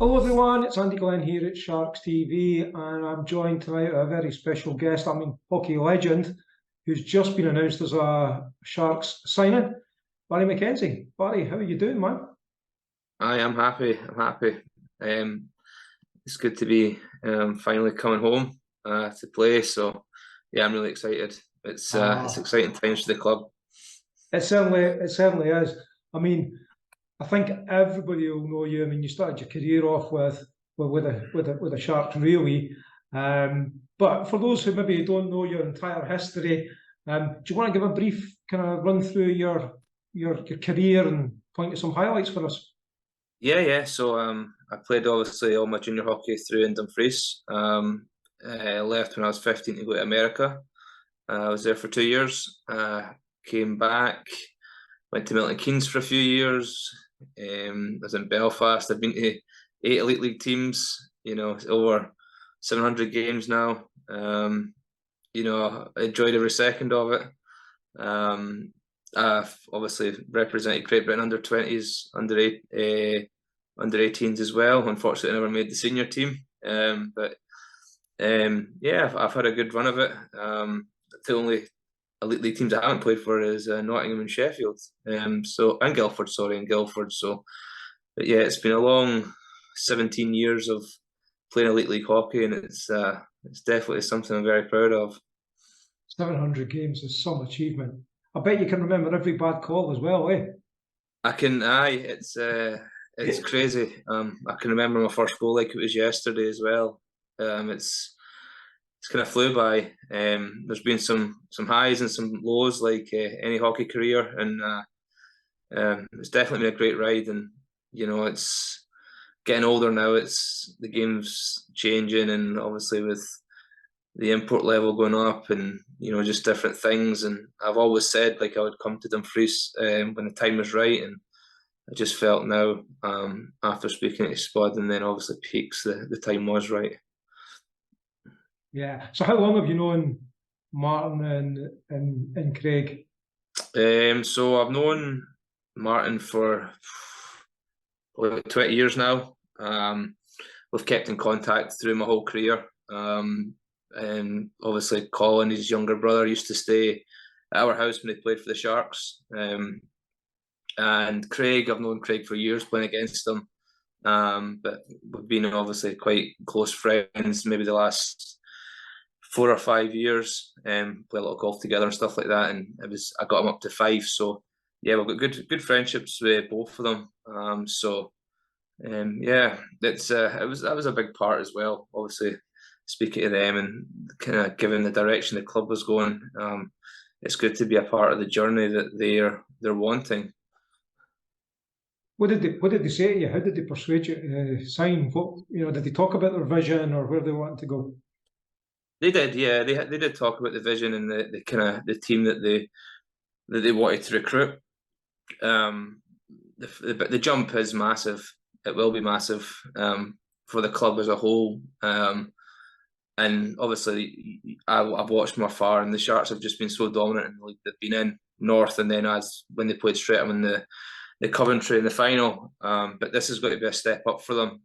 Hello everyone, it's Andy Glen here at Sharks TV, and I'm joined tonight by a very special guest. Hockey legend who's just been announced as a Sharks signing, Bari McKenzie. Barry, how are you doing, man? I am happy. I'm happy. Um, it's good to be finally coming home to play. So yeah, I'm really excited. It's Ah, exciting times for the club. it certainly is. I mean, I think everybody will know you. I mean, you started your career off with a Sharks, really. But for those who maybe don't know your entire history, do you want to give a brief kind of run through your career and point to some highlights for us? Yeah. So I played obviously all my junior hockey through in Dumfries. Left when I was 15 to go to America. I was there for 2 years. Came back, went to Milton Keynes for a few years. Was in Belfast. I've been to 8 elite league teams. Over 700 games now. I enjoyed every second of it. I've obviously represented Great Britain under 20s, under 18s as well. Unfortunately, I never made the senior team. But yeah, I've had a good run of it. The only elite league teams I haven't played for is Nottingham and Sheffield. And Guildford, sorry, and Guildford. So, but yeah, it's been a long 17 years of playing elite league hockey, and it's definitely something I'm very proud of. 700 games is some achievement. I bet you can remember every bad call as well, eh? I can, aye, it's crazy. I can remember my first goal like it was yesterday as well. It's kind of flew by. There's been some highs and some lows like any hockey career, and it's definitely been a great ride. And it's getting older now. It's the game's changing, and obviously with the import level going up, and just different things. And I've always said like I would come to Dumfries when the time was right, and I just felt now after speaking to Spud and then obviously Peaks, the time was right. Yeah. So how long have you known Martin and Craig? So I've known Martin for about 20 years now. We've kept in contact through my whole career. And obviously Colin, his younger brother, used to stay at our house when he played for the Sharks. And Craig, I've known Craig for years playing against him. But we've been obviously quite close friends, maybe the last 4 or 5 years. Play a lot of golf together and stuff like that. And I got him up to 5. So yeah, we've got good friendships with both of them. Yeah, that was a big part as well. Obviously, speaking to them and kind of giving the direction the club was going. It's good to be a part of the journey that they're wanting. What did they say to you? How did they persuade you to sign? Did they talk about their vision or where they wanted to go? They did, yeah. They did talk about the vision and the kind of the team that they wanted to recruit. Um, the jump is massive. It will be massive for the club as a whole. And obviously, I've watched from afar, and the Sharks have just been so dominant in the league. They've been in North, and then as when they played Streatham in the Coventry in the final. But this is going to be a step up for them,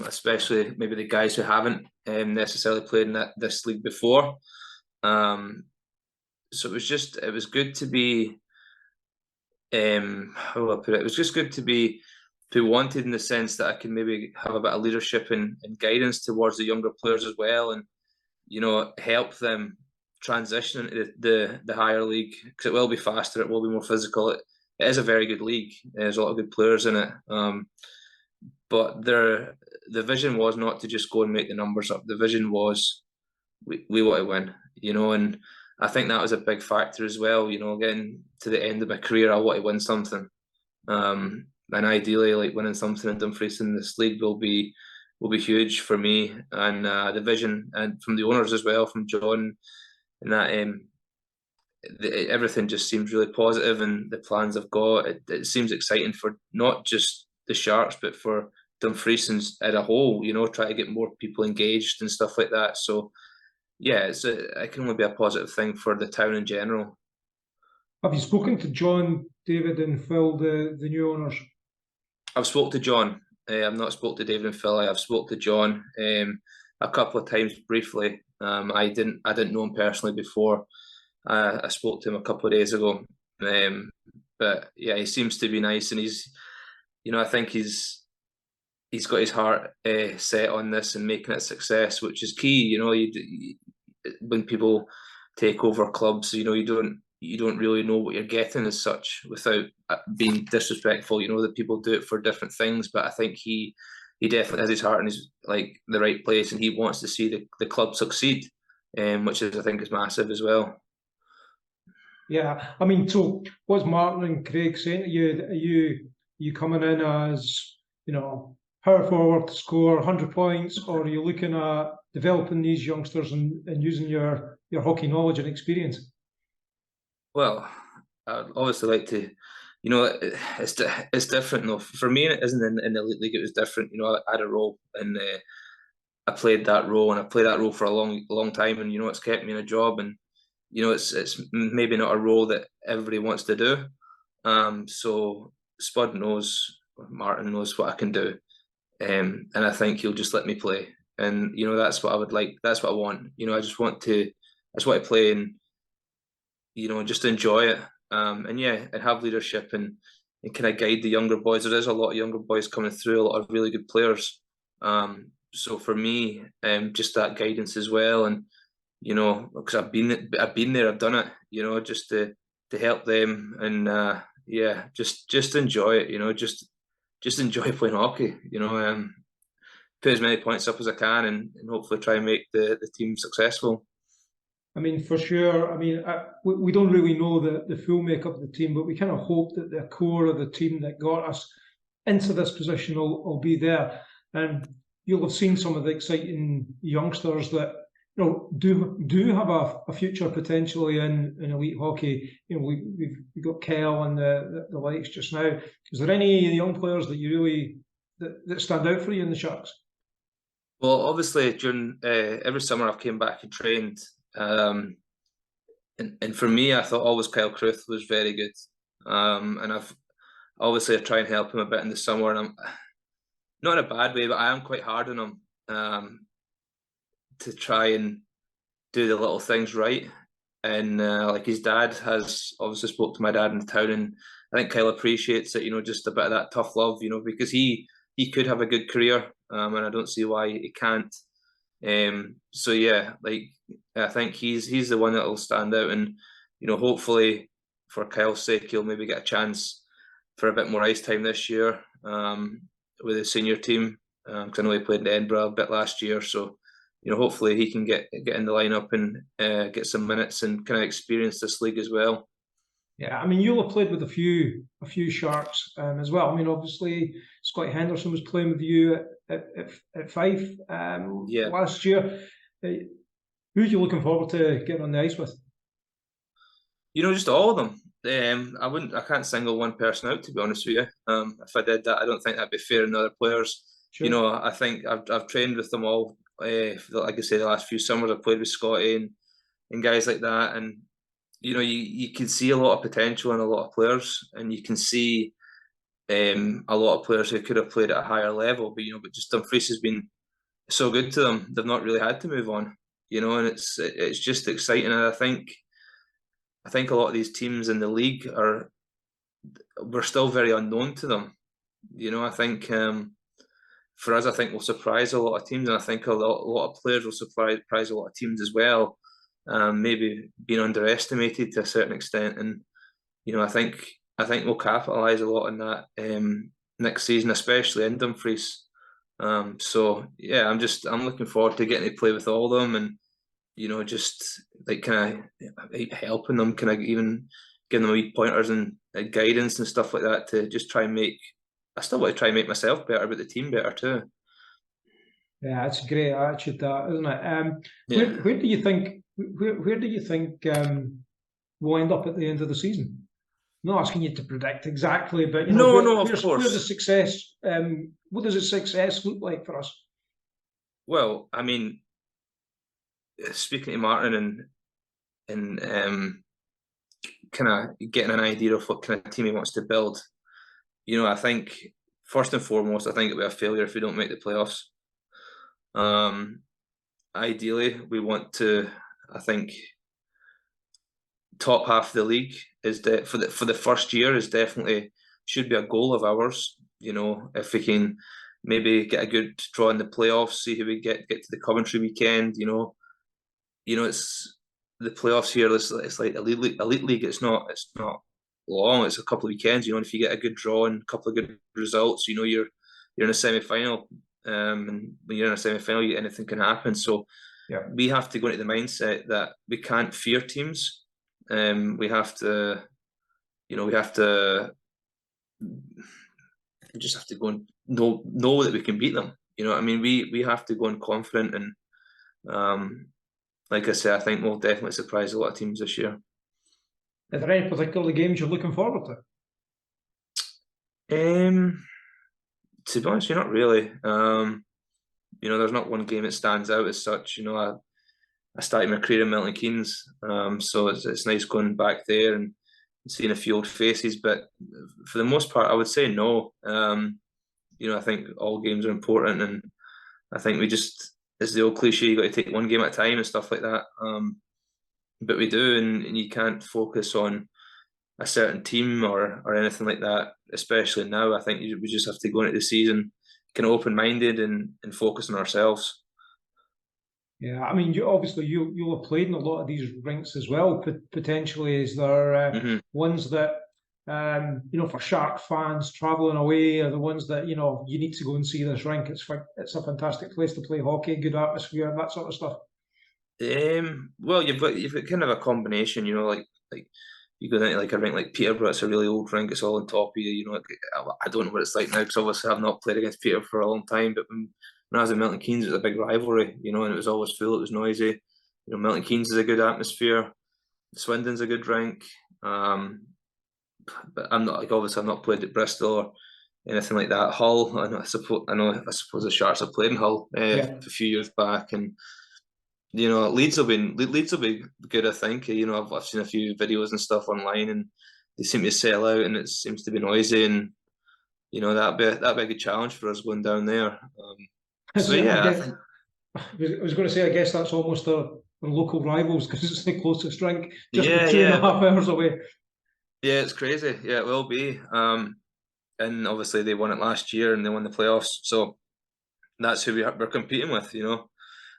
especially maybe the guys who haven't necessarily played in this league before. So it was good to be. How will I put it? It was just good to be wanted in the sense that I can maybe have a bit of leadership and guidance towards the younger players as well, and help them transition into the higher league because it will be faster, it will be more physical. It is a very good league. There's a lot of good players in it, but the vision was not to just go and make the numbers up. The vision was we want to win, and I think that was a big factor as well. Getting to the end of my career, I want to win something. And ideally, like winning something in Dumfries in this league will be huge for me, and the vision and from the owners as well, from John, and that everything just seems really positive, and the plans I've got. It seems exciting for not just the Sharks, but for Dumfries as a whole. Try to get more people engaged and stuff like that. So yeah, it can only be a positive thing for the town in general. Have you spoken to John, David, and Phil, the new owners? I've spoke to John. I've not spoke to David and Phil. I've spoke to John a couple of times briefly. I didn't know him personally before. I spoke to him a couple of days ago. But yeah, he seems to be nice, and he's, I think he's got his heart set on this and making it a success, which is key. When people take over clubs, you don't really know what you're getting as such, without being disrespectful. That people do it for different things, but I think he definitely has his heart in the right place, and he wants to see the club succeed, which I think is massive as well. Yeah, I mean, so what's Martin and Craig saying to you? Are you coming in as, power forward to score 100 points, or are you looking at developing these youngsters and using your hockey knowledge and experience? Well, I'd obviously like to, it's different though. For me, it isn't in the elite league. It was different. I had a role, and I played that role, and I played that role for a long time, and it's kept me in a job, and it's maybe not a role that everybody wants to do. So Spud knows, Martin knows what I can do, and I think he'll just let me play, and that's what I would like. That's what I want. I just want to play and just enjoy it, and have leadership and kind of guide the younger boys. There is a lot of younger boys coming through, a lot of really good players. So for me, just that guidance as well, and because I've been there, I've done it, just to help them, and just enjoy it, just enjoy playing hockey, put as many points up as I can, and hopefully try and make the team successful. I mean, for sure. I mean, we don't really know the full makeup of the team, but we kind of hope that the core of the team that got us into this position will be there. And you'll have seen some of the exciting youngsters that do have a future potentially in elite hockey. We've got Kel and the likes just now. Is there any young players that you really that stand out for you in the Sharks? Well, obviously during every summer I've came back and trained, and for me, I thought always Kyle Kruth was very good, and I try and help him a bit in the summer, and I'm not in a bad way, but I am quite hard on him, to try and do the little things right. And like his dad has obviously spoke to my dad in the town, and I think Kyle appreciates it, just a bit of that tough love, because he could have a good career, and I don't see why he can't. So yeah, I think he's the one that will stand out, and hopefully for Kyle's sake, he'll maybe get a chance for a bit more ice time this year, with the senior team, because I know he played in Edinburgh a bit last year. So hopefully he can get in the lineup and get some minutes and kind of experience this league as well. Yeah, I mean, you'll have played with a few Sharks as well. I mean, obviously Scott Henderson was playing with you at Fife last year. Who are you looking forward to getting on the ice with? Just all of them. I can't single one person out, to be honest with you. If I did that, I don't think that'd be fair on other players. Sure. I think I've trained with them all. Like I say, the last few summers I've played with Scotty and guys like that, and you can see a lot of potential in a lot of players, and you can see a lot of players who could have played at a higher level, but just Dumfries has been so good to them, they've not really had to move on, and it's just exciting. And I think a lot of these teams in the league we're still very unknown to them. I think for us, I think we'll surprise a lot of teams, and I think a lot of players will surprise a lot of teams as well. Maybe being underestimated to a certain extent, and I think we'll capitalise a lot on that next season, especially in Dumfries. So yeah, I'm looking forward to getting to play with all of them, and just kind of helping them, kind of even giving them wee pointers and guidance and stuff like that, to just try and I still want to try and make myself better, but the team better too. Yeah, it's a great attitude, that, isn't it? Where do you think we'll end up at the end of the season? I'm not asking you to predict exactly, but of course. Where's the success? What does a success look like for us? Well, I mean, speaking to Martin and kind of getting an idea of what kind of team he wants to build, I think first and foremost, I think it'll be a failure if we don't make the playoffs. Ideally, we want to. I think top half of the league is for the first year is definitely should be a goal of ours. You know, if we can maybe get a good draw in the playoffs, see who we get to the Coventry weekend. You know, it's the playoffs here. It's like elite league. It's not long. It's a couple of weekends. You know, and if you get a good draw and a couple of good results, you know, you're in a semi-final. And when you're in a semi-final, anything can happen. So yeah, we have to go into the mindset that we can't fear teams. We have to, you know, we just have to go and know that we can beat them. You know what I mean? We have to go in confident, and like I said, I think we'll definitely surprise a lot of teams this year. Are there any particular games you're looking forward to? To be honest, you're not really. You know, there's not one game that stands out as such. You know, I started my career in Milton Keynes, so it's nice going back there and seeing a few old faces. But for the most part, I would say no. You know, I think all games are important, and I think we just, it's the old cliche, you got to take one game at a time and stuff like that. But we do, and you can't focus on a certain team or anything like that, especially now. I think we just have to go into the season kind of open-minded and focus on ourselves. Yeah, I mean, you'll have played in a lot of these rinks as well. Potentially, is there ones that you know, for Shark fans travelling away, are the ones that, you know, you need to go and see this rink? It's a fantastic place to play hockey, good atmosphere, that sort of stuff. Well, you've got kind of a combination, you know, like you go down to like a rink like Peterborough. It's a really old rink. It's all on top of you. You know, I don't know what it's like now because obviously I've not played against Peterborough for a long time. But when I was in Milton Keynes, it was a big rivalry, you know, and it was always full. It was noisy. You know, Milton Keynes is a good atmosphere. Swindon's a good rink. But I'm not, like, obviously I've not played at Bristol or anything like that. Hull, I suppose the Sharks have played in Hull a few years back, and you know, Leeds will be good. I think, you know, I've seen a few videos and stuff online, and they seem to sell out, and it seems to be noisy, and you know, that'd be a good challenge for us going down there. So yeah, I was going to say, I guess that's almost the local rivals because it's the closest rink, just 2.5 hours away. Yeah, it's crazy. Yeah, it will be. And obviously they won it last year and they won the playoffs, so that's who we're competing with. You know,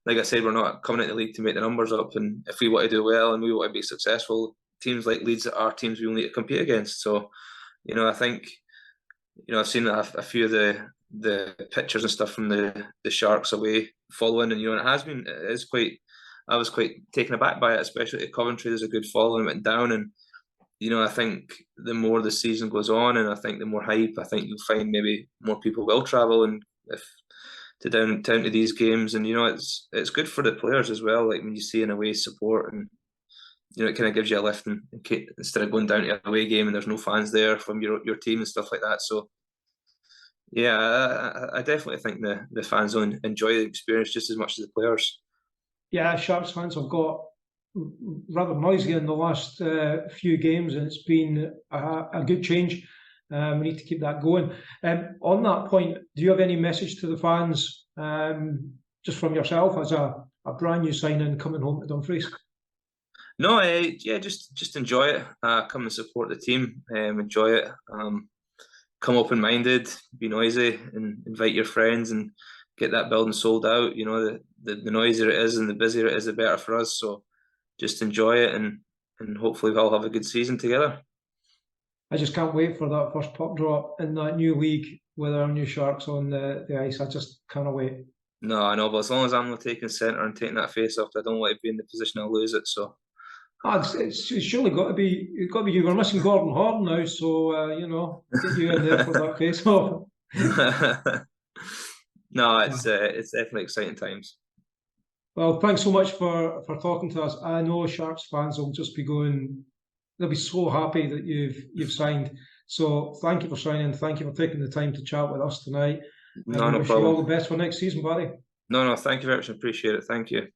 like I said, we're not coming into the league to make the numbers up, and if we want to do well and we want to be successful, teams like Leeds are teams we will need to compete against. So, you know, I think, you know, I've seen a few of the pictures and stuff from the Sharks away following, and you know, I was quite taken aback by it, especially at Coventry. There's a good following, went down, and you know, I think the more the season goes on, and I think the more hype, I think you'll find maybe more people will travel and down to these games, and you know, it's good for the players as well. Like when you see an away support, and you know, it kind of gives you a lift, and instead of going down to an away game and there's no fans there from your team and stuff like that. So yeah, I definitely think the fans will enjoy the experience just as much as the players. Yeah, Sharks fans have got rather noisy in the last few games, and it's been a good change. We need to keep that going. On that point, do you have any message to the fans, just from yourself as a brand new signing coming home to Dumfries? No, yeah, just enjoy it. Come and support the team. Enjoy it. Come open-minded, be noisy, and invite your friends and get that building sold out. You know, the noisier it is and the busier it is, the better for us. So just enjoy it, and hopefully we'll have a good season together. I just can't wait for that first puck drop in that new league with our new Sharks on the ice. I just can't wait. No, I know, but as long as I'm not taking centre and taking that face off, I don't want to be in the position I'll lose it. So it's surely got to be. It's got to be you. We're missing Gordon Horton now, so you know, get you in there for that face off. No, it's definitely exciting times. Well, thanks so much for talking to us. I know Sharks fans will just be going. They'll be so happy that you've signed. So thank you for signing. Thank you for taking the time to chat with us tonight. No wish problem. You all the best for next season, Barry. No, thank you very much. I appreciate it. Thank you.